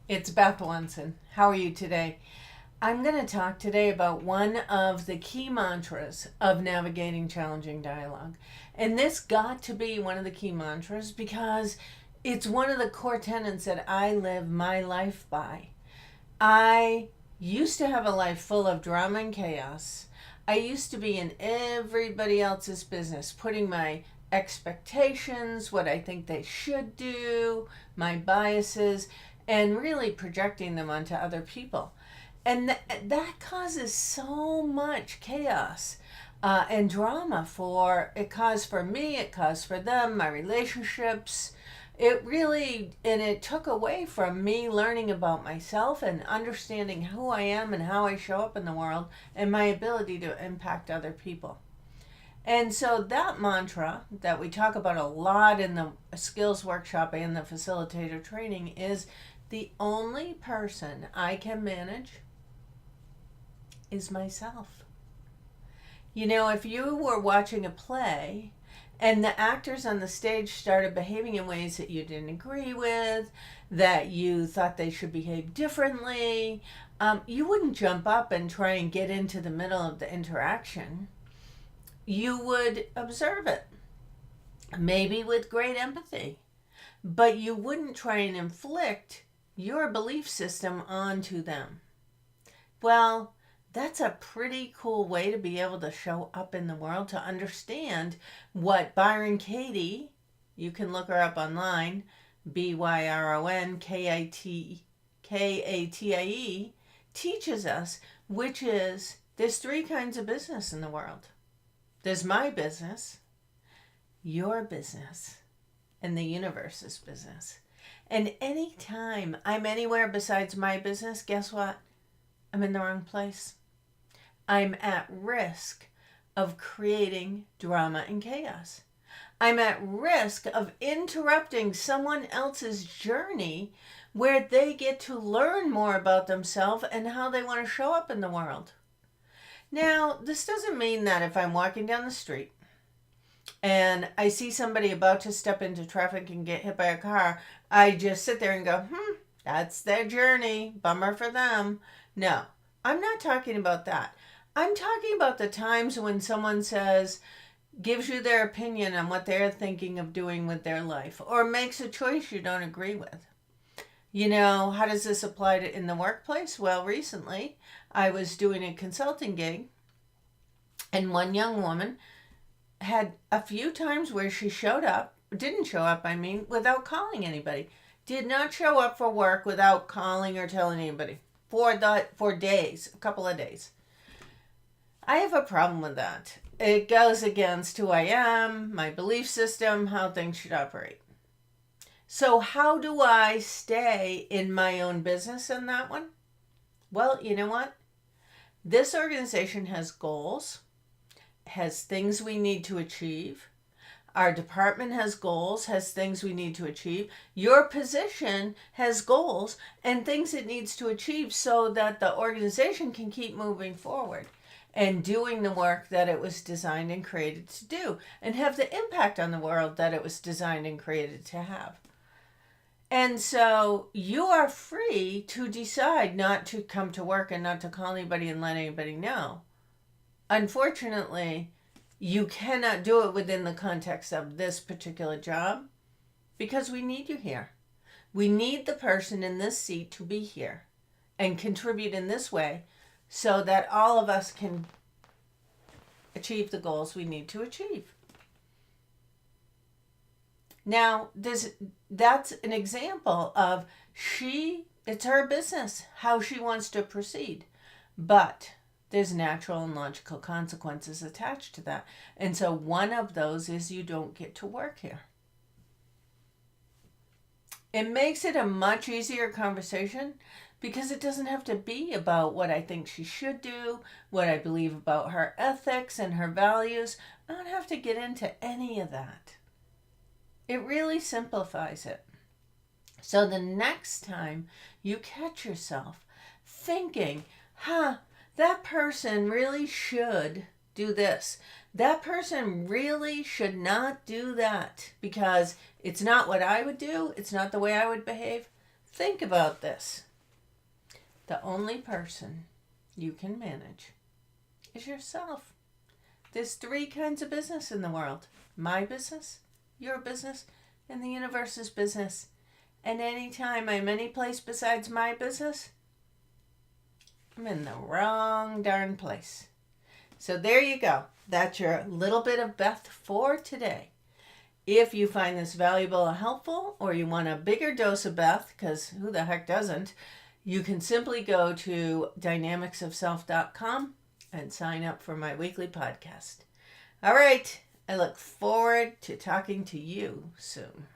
It's Beth Lunson. How are you today? I'm going to talk today about one of the key mantras of navigating challenging dialogue. And this got to be one of the key mantras because it's one of the core tenets that I live my life by. I used to have a life full of drama and chaos. I used to be in everybody else's business, putting my expectations, what I think they should do, my biases, and really projecting them onto other people. And that causes so much chaos and drama for it caused for me, it caused for them, my relationships. It took away from me learning about myself and understanding who I am and how I show up in the world and my ability to impact other people. And so that mantra that we talk about a lot in the skills workshop and the facilitator training is the only person I can manage is myself. You know, if you were watching a play and the actors on the stage started behaving in ways that you didn't agree with, that you thought they should behave differently, you wouldn't jump up and try and get into the middle of the interaction. You would observe it, maybe with great empathy, but you wouldn't try and inflict your belief system onto them. Well, that's a pretty cool way to be able to show up in the world, to understand what Byron Katie, you can look her up online, BYRONKATIE, teaches us, which is there's three kinds of business in the world. There's my business, your business, and the universe's business. And anytime I'm anywhere besides my business, guess what? I'm in the wrong place. I'm at risk of creating drama and chaos. I'm at risk of interrupting someone else's journey where they get to learn more about themselves and how they want to show up in the world. Now, this doesn't mean that if I'm walking down the street and I see somebody about to step into traffic and get hit by a car, I just sit there and go, that's their journey. Bummer for them. No, I'm not talking about that. I'm talking about the times when someone gives you their opinion on what they're thinking of doing with their life or makes a choice you don't agree with. You know, how does this apply to in the workplace? Well, recently I was doing a consulting gig and one young woman had a few times where she didn't show up, without calling anybody. Did not show up for work without calling or telling anybody for days, a couple of days. I have a problem with that. It goes against who I am, my belief system, how things should operate. So how do I stay in my own business in that one? Well, you know what? This organization has goals, has things we need to achieve. Our department has goals, has things we need to achieve. Your position has goals and things it needs to achieve so that the organization can keep moving forward and doing the work that it was designed and created to do and have the impact on the world that it was designed and created to have. And so you are free to decide not to come to work and not to call anybody and let anybody know. Unfortunately, you cannot do it within the context of this particular job because we need you here. We need the person in this seat to be here and contribute in this way so that all of us can achieve the goals we need to achieve. Now, that's an example of it's her business, how she wants to proceed. But there's natural and logical consequences attached to that. And so one of those is you don't get to work here. It makes it a much easier conversation because it doesn't have to be about what I think she should do, what I believe about her ethics and her values. I don't have to get into any of that. It really simplifies it. So the next time you catch yourself thinking, that person really should do this. That person really should not do that because it's not what I would do. It's not the way I would behave. Think about this. The only person you can manage is yourself. There's 3 kinds of business in the world. My business, your business, and the universe's business. And anytime I'm any place besides my business, I'm in the wrong darn place. So there you go. That's your little bit of Beth for today. If you find this valuable or helpful, or you want a bigger dose of Beth, because who the heck doesn't, you can simply go to dynamicsofself.com and sign up for my weekly podcast. All right. I look forward to talking to you soon.